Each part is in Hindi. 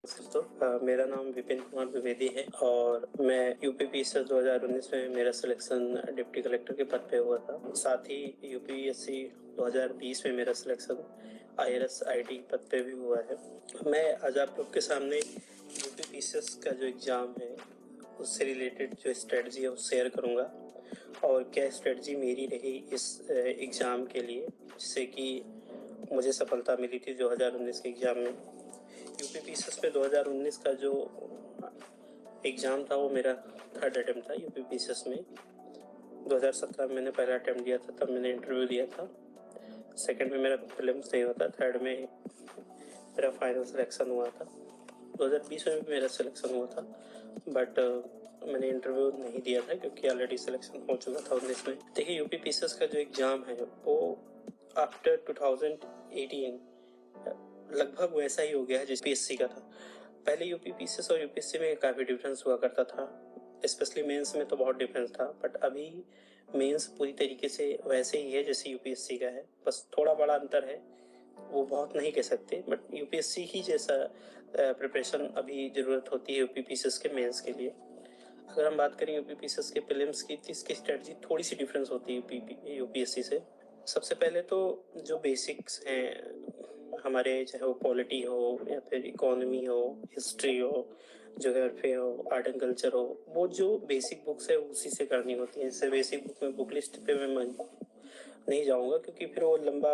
मेरा नाम विपिन कुमार द्विवेदी है और मैं यूपीपीएससी 2019 में मेरा सिलेक्शन डिप्टी कलेक्टर के पद पे हुआ था। साथ ही यूपीएससी 2020 में मेरा सिलेक्शन आईआरएस आईटी पद पे भी हुआ है। मैं आज आप लोग के सामने यूपीपीएससी का जो एग्ज़ाम है उससे रिलेटेड जो स्ट्रेटजी है वो शेयर करूँगा और क्या स्ट्रेटजी मेरी रही इस एग्ज़ाम के लिए, जिससे कि मुझे सफलता मिली थी 2019 के एग्ज़ाम में। यूपीपीएससी में 2019 का जो एग्ज़ाम था वो मेरा थर्ड अटेम्प्ट था। यूपीपीएससी में 2017 में मैंने पहला अटेम्प्ट दिया था, तब मैंने इंटरव्यू दिया था। सेकंड में मेरा प्रीलिम्स नहीं होता, थर्ड में मेरा फाइनल सिलेक्शन हुआ था। 2020 में भी मेरा सिलेक्शन हुआ था, बट मैंने इंटरव्यू नहीं दिया था क्योंकि ऑलरेडी सिलेक्शन हो चुका था 19 में। देखिए, यूपीपीएससी का जो एग्ज़ाम है वो आफ्टर 2018 लगभग वैसा ही हो गया है जिस पीएससी का था। पहले यूपीपीएससी और यूपीएससी में काफ़ी डिफरेंस हुआ करता था, स्पेशली मेंस में तो बहुत डिफरेंस था, बट अभी मेंस पूरी तरीके से वैसे ही है जैसे यूपीएससी का है, बस थोड़ा बड़ा अंतर है, वो बहुत नहीं कह सकते, बट यूपीएससी ही जैसा प्रिपरेशन अभी ज़रूरत होती है यूपीपीएससी के मेंस के लिए। अगर हम बात करें यूपीपीएससी के प्रीलिम्स की तो इसकी स्ट्रेटजी थोड़ी सी डिफरेंस होती है यूपीएससी से। सबसे पहले तो जो बेसिक्स हैं हमारे, चाहे वो पॉलिटी हो या फिर इकोनॉमी हो, हिस्ट्री हो, ज्योग्राफी हो, आर्ट एंड कल्चर हो, वो जो बेसिक बुक्स है उसी से करनी होती है। जैसे बेसिक बुक में बुक लिस्ट पे मैं नहीं जाऊंगा क्योंकि फिर वो लंबा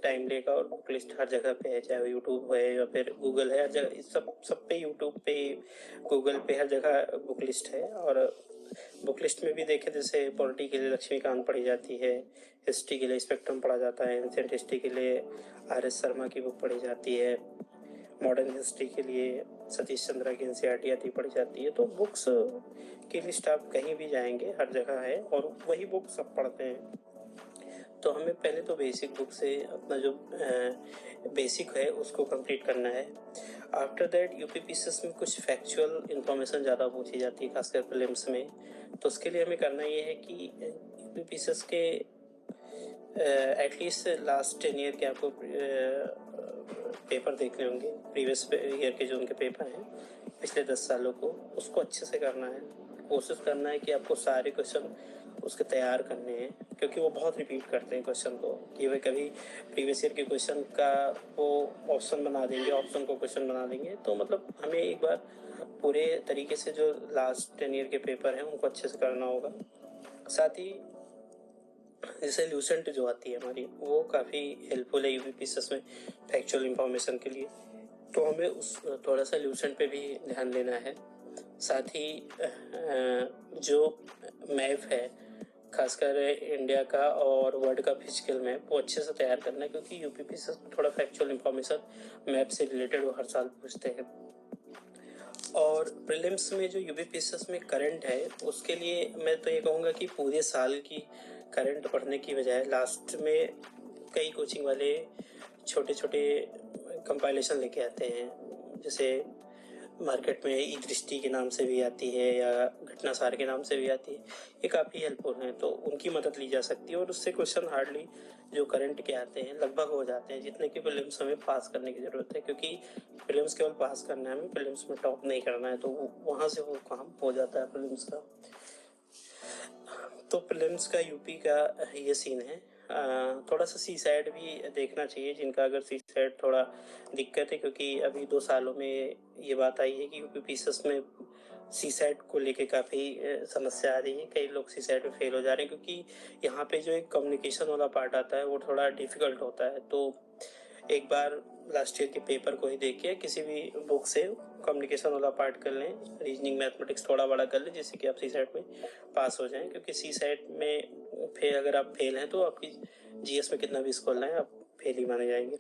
टाइम लेगा, और बुक लिस्ट हर जगह पे है, चाहे वो यूट्यूब है या फिर गूगल है, हर जगह सब पे, यूट्यूब पे, गूगल पे, हर जगह बुक लिस्ट है। और बुक लिस्ट में भी देखें, जैसे पॉलिटी के लिए लक्ष्मीकांत पढ़ी जाती है, हिस्ट्री के लिए स्पेक्ट्रम पढ़ा जाता है, एंशिएंट हिस्ट्री के लिए आर.एस. शर्मा की बुक पढ़ी जाती है, मॉडर्न हिस्ट्री के लिए सतीश चंद्रा की एनसीईआरटी आती पढ़ी जाती है। तो बुक्स की लिस्ट आप कहीं भी जाएंगे हर जगह है और वही बुक सब पढ़ते हैं। तो हमें पहले तो बेसिक बुक से अपना जो बेसिक है उसको कंप्लीट करना है। आफ्टर दैट यूपीपीएससी में कुछ फैक्चुअल इंफॉर्मेशन ज़्यादा पूछी जाती है, खासकर प्रीलिम्स में। तो उसके लिए हमें करना ये है कि यूपीपीएससी के एटलीस्ट लास्ट 10 ईयर के आपको पेपर देखने होंगे, प्रीवियस ईयर के जो उनके पेपर हैं पिछले 10 सालों को, उसको अच्छे से करना है। कोशिश करना है कि आपको सारे क्वेश्चन उसके तैयार करने हैं, क्योंकि वो बहुत रिपीट करते हैं क्वेश्चन को, कि वे कभी प्रीवियस ईयर के क्वेश्चन का वो ऑप्शन बना देंगे, ऑप्शन को क्वेश्चन बना देंगे। तो मतलब हमें एक बार पूरे तरीके से जो लास्ट 10 ईयर के पेपर हैं उनको अच्छे से करना होगा। साथ ही जैसे ल्यूसेंट जो आती है हमारी, वो काफ़ी हेल्पफुल है यूपीपीएससी में फैक्चुअल इंफॉर्मेशन के लिए, तो हमें उस थोड़ा सा ल्यूसेंट पे भी ध्यान देना है। साथ ही जो मैप है, खासकर इंडिया का और वर्ल्ड का फिजिकल मैप, वो अच्छे से तैयार करना है, क्योंकि यूपीपीएससी थोड़ा फैक्चुअल इंफॉर्मेशन मैप से रिलेटेड वो हर साल पूछते हैं। और प्रीलिम्स में जो यूपीपीएससी में करंट है उसके लिए मैं तो ये कहूँगा कि पूरे साल की करंट पढ़ने की बजाय लास्ट में कई कोचिंग वाले छोटे छोटे कंपाइलेशन लेके आते हैं, जैसे मार्केट में ई दृष्टि के नाम से भी आती है या घटनासार के नाम से भी आती है, ये काफ़ी हेल्पफुल हैं, तो उनकी मदद ली जा सकती है। और उससे क्वेश्चन हार्डली जो करंट के आते हैं लगभग हो जाते हैं, जितने की प्रीलिम्स हमें पास करने की ज़रूरत है, क्योंकि प्रीलिम्स केवल पास करना है, हमें प्रीलिम्स में टॉप नहीं करना है, तो वहाँ से वो काम हो जाता है प्रीलिम्स का। तो प्रीलिम्स का यूपी का ये सीन है। थोड़ा सा सी साइड भी देखना चाहिए, जिनका अगर सी साइड थोड़ा दिक्कत है, क्योंकि अभी 2 सालों में ये बात आई है कि यूपीपीएससी में सी साइड को लेके काफ़ी समस्या आ रही है। कई लोग सी साइड में फेल हो जा रहे हैं, क्योंकि यहाँ पे जो एक कम्युनिकेशन वाला पार्ट आता है वो थोड़ा डिफिकल्ट होता है। तो एक बार लास्ट ईयर के पेपर को ही देखिए, किसी भी बुक से कम्युनिकेशन वाला पार्ट कर लें, रीजनिंग मैथमेटिक्स थोड़ा बड़ा कर लें, जिससे कि आप सी सेट में पास हो जाएं, क्योंकि सी सेट में फिर अगर आप फेल हैं तो आपकी जीएस में कितना भी स्कोर लाएं आप फेल ही माने जाएंगे।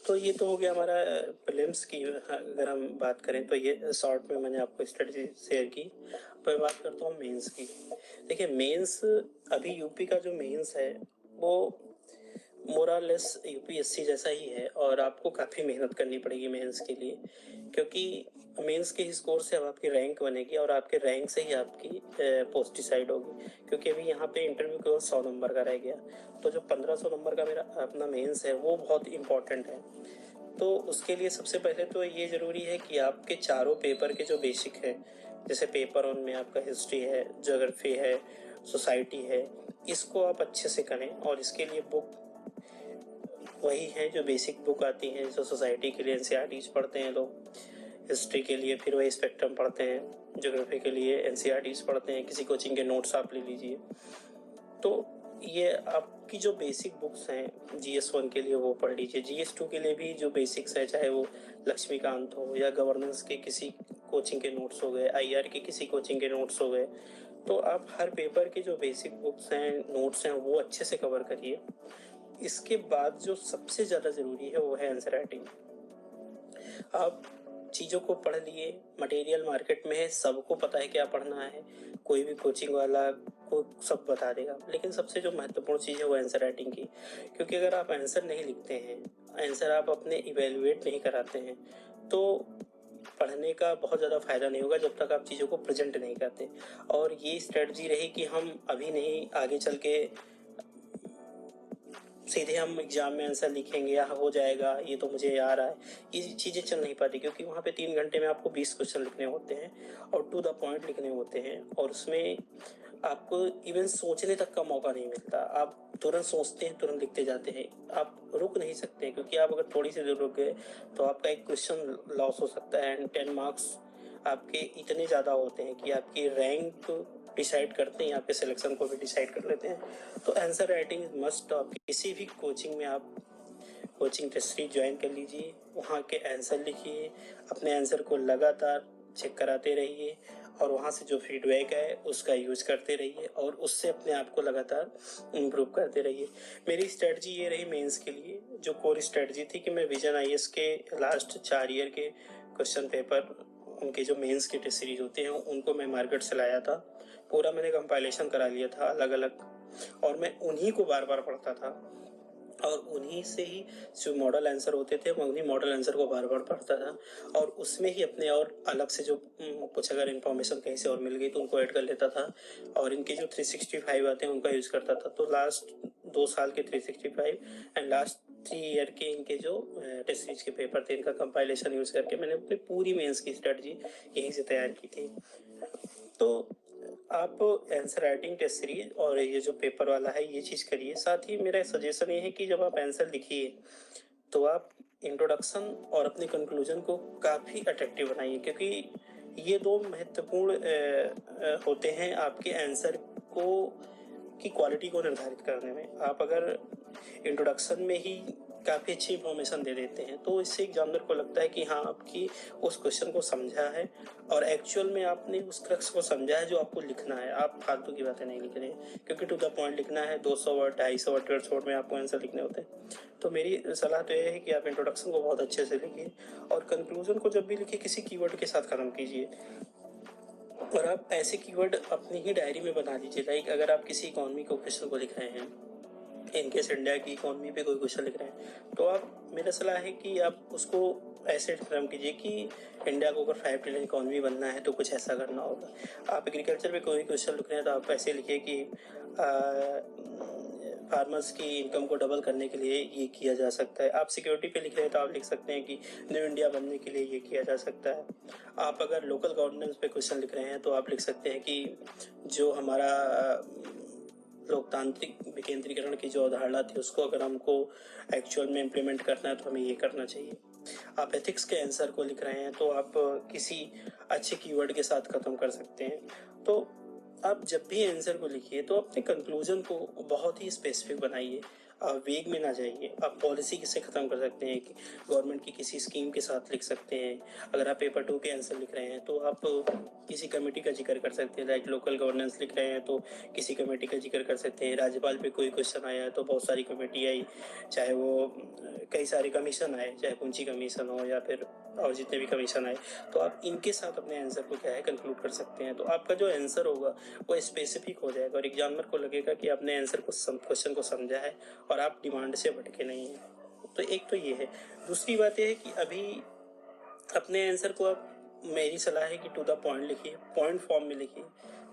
तो ये तो हो गया हमारा प्रीलिम्स की। अगर हम बात करें तो ये शॉर्ट में मैंने आपको स्ट्रेटजी शेयर की। पर बात करता हूँ मेंस की। देखिए, मेंस अभी यूपी का जो मेंस है वो मोरलेस यूपीएससी जैसा ही है, और आपको काफ़ी मेहनत करनी पड़ेगी मेंस के लिए, क्योंकि मेंस के स्कोर से अब आपकी रैंक बनेगी और आपके रैंक से ही आपकी पोस्ट डिसाइड होगी। क्योंकि अभी यहाँ पे इंटरव्यू केवल 100 नंबर का रह गया, तो जो 1500 नंबर का मेरा अपना मेंस है वो बहुत इंपॉर्टेंट है। तो उसके लिए सबसे पहले तो ये ज़रूरी है कि आपके चारों पेपर के जो बेसिक है, जैसे पेपर 1 में आपका हिस्ट्री है, ज्योग्राफी है, सोसाइटी है, इसको आप अच्छे से करें। और इसके लिए बुक वही है जो बेसिक बुक आती है, जो सोसाइटी के लिए एनसीईआरटीज पढ़ते हैं लोग, हिस्ट्री के लिए फिर वही स्पेक्ट्रम पढ़ते हैं, ज्योग्राफी के लिए एनसीईआरटीज पढ़ते हैं, किसी कोचिंग के नोट्स आप ले लीजिए। तो ये आपकी जो बेसिक बुक्स हैं GS1 के लिए वो पढ़ लीजिए। GS2 के लिए भी जो बेसिक्स है, चाहे वो लक्ष्मीकांत हो या गवर्नेंस के किसी कोचिंग के नोट्स हो गए, IR के किसी कोचिंग के नोट्स हो गए, तो आप हर पेपर के जो बेसिक बुक्स हैं, नोट्स हैं, वो अच्छे से कवर करिए। इसके बाद जो सबसे ज़्यादा ज़रूरी है वो है आंसर राइटिंग। आप चीज़ों को पढ़ लिए, मटेरियल मार्केट में है, सबको पता है क्या पढ़ना है, कोई भी कोचिंग वाला को सब बता देगा, लेकिन सबसे जो महत्वपूर्ण चीज़ है वो आंसर राइटिंग की। क्योंकि अगर आप आंसर नहीं लिखते हैं, आंसर आप अपने इवेलुएट नहीं कराते हैं, तो पढ़ने का बहुत ज़्यादा फ़ायदा नहीं होगा जब तक आप चीज़ों को प्रेजेंट नहीं करते। और ये स्ट्रेटजी रही कि हम अभी नहीं, आगे चल के सीधे हम एग्जाम में आंसर लिखेंगे या हो जाएगा, ये तो मुझे आ रहा है, ये चीज़ें चल नहीं पाती। क्योंकि वहाँ पे 3 घंटे में आपको 20 क्वेश्चन लिखने होते हैं और टू द पॉइंट लिखने होते हैं, और उसमें आपको इवन सोचने तक का मौका नहीं मिलता। आप तुरंत सोचते हैं, तुरंत लिखते जाते हैं, आप रुक नहीं सकते। क्योंकि आप अगर थोड़ी सी देर रुक गए तो आपका एक क्वेश्चन लॉस हो सकता है, एंड 10 मार्क्स आपके इतने ज़्यादा होते हैं कि आपकी रैंक डिसाइड करते हैं, आपके सिलेक्शन को भी डिसाइड कर लेते हैं। तो आंसर राइटिंग इज मस्ट। आप किसी भी कोचिंग में आप कोचिंग टेस्ट सीरीज ज्वाइन कर लीजिए, वहाँ के आंसर लिखिए, अपने आंसर को लगातार चेक कराते रहिए, और वहाँ से जो फीडबैक है उसका यूज करते रहिए, और उससे अपने आप को लगातार इम्प्रूव करते रहिए। मेरी स्ट्रेटजी ये रही मेंस के लिए, जो कोर स्ट्रेटजी थी कि मैं विजन IAS के लास्ट 4 ईयर के क्वेश्चन पेपर, उनके जो मेंस के टेस्ट सीरीज होते हैं, उनको मैं मार्केट से लाया था। पूरा मैंने कंपाइलेशन करा लिया था अलग अलग, और मैं उन्हीं को बार बार पढ़ता था, और उन्हीं से ही जो मॉडल आंसर होते थे मैं उन्हीं मॉडल आंसर को बार बार पढ़ता था, और उसमें ही अपने और अलग से जो कुछ अगर इन्फॉर्मेशन कहीं से और मिल गई तो उनको ऐड कर लेता था, और इनके जो 365 आते हैं उनका यूज़ करता था। तो लास्ट 2 साल के 365 एंड लास्ट 3 ईयर के इनके जो टेस्ट सीरीज के पेपर थे, इनका कंपाइलेशन यूज़ करके मैंने अपनी पूरी मेंस की स्ट्रेटजी यहीं से तैयार की थी। तो आप आंसर राइटिंग टेस्ट सीरीज और ये जो पेपर वाला है ये चीज़ करिए। साथ ही मेरा सजेशन ये है कि जब आप आंसर लिखिए तो आप इंट्रोडक्शन और अपने कंक्लूजन को काफ़ी अट्रैक्टिव बनाइए, क्योंकि ये 2 महत्वपूर्ण होते हैं आपके आंसर को की क्वालिटी को निर्धारित करने में। आप अगर इंट्रोडक्शन में ही काफ़ी अच्छी इंफॉर्मेशन दे देते हैं तो इससे एग्जामिनर को लगता है कि हाँ, आपकी उस क्वेश्चन को समझा है, और एक्चुअल में आपने उस क्रक्स को समझा है जो आपको लिखना है। आप फालतू की बातें नहीं लिख रहे हैं, क्योंकि टू द पॉइंट लिखना है। 200 वर्ड 250 वर्ड के छोड़ में आपको आंसर लिखने होते हैं। तो मेरी सलाह तो यह है कि आप इंट्रोडक्शन को बहुत अच्छे से लिखिए, और कंक्लूजन को जब भी लिखिए किसी कीवर्ड के साथ खत्म कीजिए। और आप ऐसे कीवर्ड अपनी ही डायरी में बना लीजिए। लाइक अगर आप किसी इकोनॉमी को क्वेश्चन को लिख रहे हैं, इनकेस इंडिया की इकोनॉमी पे कोई क्वेश्चन लिख रहे हैं, तो आप, मेरा सलाह है कि आप उसको ऐसे फ्रेम कीजिए कि इंडिया को अगर 5 ट्रिलियन इकोनॉमी बनना है तो कुछ ऐसा करना होगा। आप एग्रीकल्चर पे कोई क्वेश्चन लिख रहे हैं तो आप ऐसे लिखिए कि फार्मर्स की इनकम को डबल करने के लिए ये किया जा सकता है। आप सिक्योरिटी पे लिख रहे हैं तो आप लिख सकते हैं कि न्यू इंडिया बनने के लिए ये किया जा सकता है। आप अगर लोकल गवर्नेंस पे क्वेश्चन लिख रहे हैं तो आप लिख सकते हैं कि जो हमारा लोकतांत्रिक विकेंद्रीकरण की जो अवधारणा थी उसको अगर हमको एक्चुअल में इम्प्लीमेंट करना है तो हमें ये करना चाहिए। आप एथिक्स के आंसर को लिख रहे हैं तो आप किसी अच्छे कीवर्ड के साथ खत्म कर सकते हैं। तो आप जब भी आंसर को लिखिए तो अपने कंक्लूजन को बहुत ही स्पेसिफिक बनाइए, आप वेग में ना जाइए। आप पॉलिसी से ख़त्म कर सकते हैं कि गवर्नमेंट की किसी स्कीम के साथ लिख सकते हैं। अगर आप पेपर 2 के आंसर लिख रहे हैं तो आप किसी कमेटी का जिक्र कर सकते हैं। लाइक लोकल गवर्नेंस लिख रहे हैं तो किसी कमेटी का जिक्र कर सकते हैं। राज्यपाल पे कोई क्वेश्चन आया है तो बहुत सारी कमेटी आई, चाहे वो कई सारे कमीशन आए, चाहे पूंजी कमीशन हो या फिर और जितने भी कमीशन आए, तो आप इनके साथ अपने आंसर को क्या है कंक्लूड कर सकते हैं। तो आपका जो आंसर होगा वो स्पेसिफिक हो जाएगा, और एग्जामिनर को लगेगा कि आपने आंसर को क्वेश्चन को समझा है और आप डिमांड से भटके नहीं हैं। तो एक तो ये है। दूसरी बात यह है कि अभी अपने आंसर को आप, मेरी सलाह है कि टू द पॉइंट लिखिए, पॉइंट फॉर्म में लिखिए,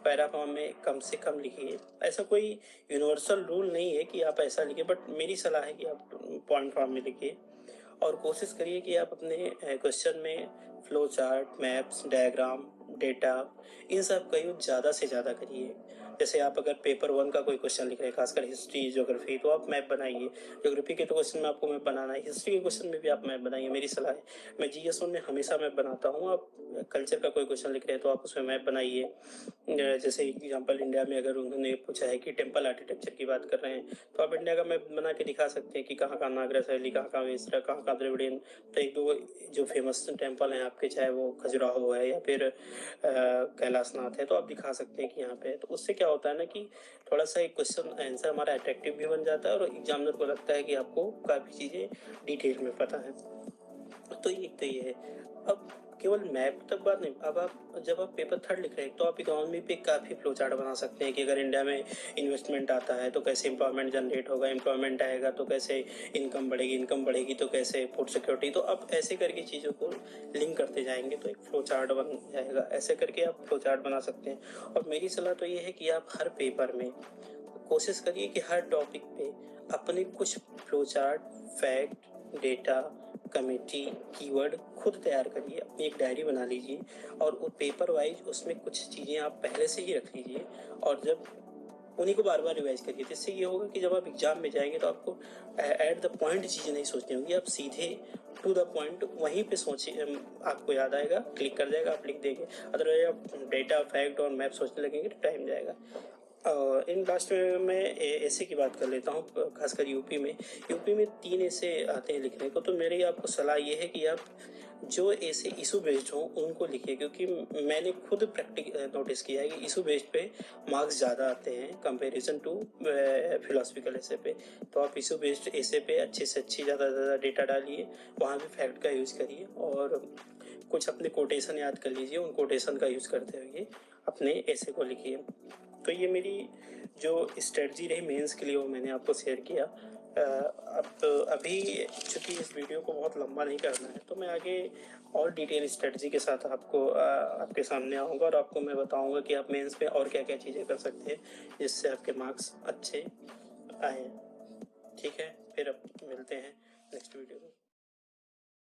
पैरा फॉर्म में कम से कम लिखिए। ऐसा कोई यूनिवर्सल रूल नहीं है कि आप ऐसा लिखिए, बट मेरी सलाह है कि आप पॉइंट फॉर्म में लिखिए। और कोशिश करिए कि आप अपने क्वेश्चन में flow chart, maps, diagram, data, इन सब का यूज ज़्यादा से ज़्यादा करिए। जैसे आप अगर पेपर 1 का कोई क्वेश्चन लिख रहे हैं, खासकर हिस्ट्री, ज्योग्राफी, तो आप मैप बनाइए। ज्योग्राफी के तो क्वेश्चन में आपको मैप बनाना है, हिस्ट्री के क्वेश्चन में भी आप मैप बनाइए, मेरी सलाह है। मैं जीएस 1 में हमेशा मैप बनाता हूँ। आप कल्चर का कोई क्वेश्चन लिख रहे हैं तो आप उसमें मैप बनाइए। जैसे एग्जाम्पल इंडिया में अगर उन्होंने पूछा है कि टेम्पल आर्किटेक्चर की बात कर रहे हैं, तो आप इंडिया का मैप बना के दिखा सकते हैं कि कहाँ कहाँ नागरा शैली, कहाँ कहाँ मिश्रा, कहाँ कहाँ द्रविडियन। तो एक दो जो फेमस टेम्पल हैं आपके, चाहे वो खजुराहो है या फिर कैलाशनाथ है, तो आप दिखा सकते हैं कि यहाँ पे है। तो उससे क्या होता है ना कि थोड़ा सा एक क्वेश्चन आंसर हमारा अट्रैक्टिव भी बन जाता है और एग्जामिनर को लगता है कि आपको काफ़ी चीज़ें डिटेल में पता है। तो ये है। अब केवल मैप तक बात नहीं, अब आप जब आप पेपर 3 लिख रहे हैं तो आप इकोनॉमी पे काफ़ी फ्लो चार्ट बना सकते हैं कि अगर इंडिया में इन्वेस्टमेंट आता है तो कैसे एम्प्लॉयमेंट जनरेट होगा, एम्प्लॉयमेंट आएगा तो कैसे इनकम बढ़ेगी तो कैसे फूड सिक्योरिटी। तो आप ऐसे करके चीज़ों को लिंक करते जाएंगे तो एक फ्लो चार्ट बन जाएगा। ऐसे करके आप फ्लो चार्ट बना सकते हैं। और मेरी सलाह तो ये है कि आप हर पेपर में कोशिश करिए कि हर टॉपिक पे अपने कुछ flow chart, fact, data, committee, keyword खुद तैयार करिए। अपनी एक डायरी बना लीजिए और वो पेपर वाइज उसमें कुछ चीज़ें आप पहले से ही रख लीजिए और जब उन्हीं को बार बार रिवाइज करिए। जिससे ये होगा कि जब आप एग्जाम में जाएंगे तो आपको एट द पॉइंट चीज़ें नहीं सोचनी होगी, आप सीधे टू द पॉइंट वहीं पे सोचिए, आपको याद आएगा, क्लिक कर जाएगा, आप लिख देंगे। अदरवाइज आप डेटा, फैक्ट और मैप सोचने लगेंगे तो टाइम जाएगा। इन लास्ट में मैं ऐसे की बात कर लेता हूँ, खासकर यूपी में 3 ऐसे आते हैं लिखने को। तो मेरी आपको सलाह ये है कि आप जो ऐसे इशू बेस्ड हों उनको लिखिए, क्योंकि मैंने खुद नोटिस किया है कि इशू बेस्ड पे मार्क्स ज़्यादा आते हैं कंपैरिजन टू फिलोसफिकल ऐसे पे। तो आप इशू बेस्ड ऐसे पे अच्छे से अच्छी ज़्यादा से ज़्यादा डेटा डालिए, वहाँ भी फैक्ट का यूज़ करिए और कुछ अपने कोटेशन याद कर लीजिए, उन कोटेशन का यूज़ करते हुए अपने ऐसे को लिखिए। तो ये मेरी जो स्ट्रेटजी रही मेंस के लिए वो मैंने आपको शेयर किया। अब अभी चूंकि इस वीडियो को बहुत लंबा नहीं करना है तो मैं आगे और डिटेल स्ट्रेटजी के साथ आपके सामने आऊँगा और आपको मैं बताऊँगा कि आप मेंस में और क्या क्या चीज़ें कर सकते हैं जिससे आपके मार्क्स अच्छे आए। ठीक है, फिर अब मिलते हैं नेक्स्ट वीडियो में।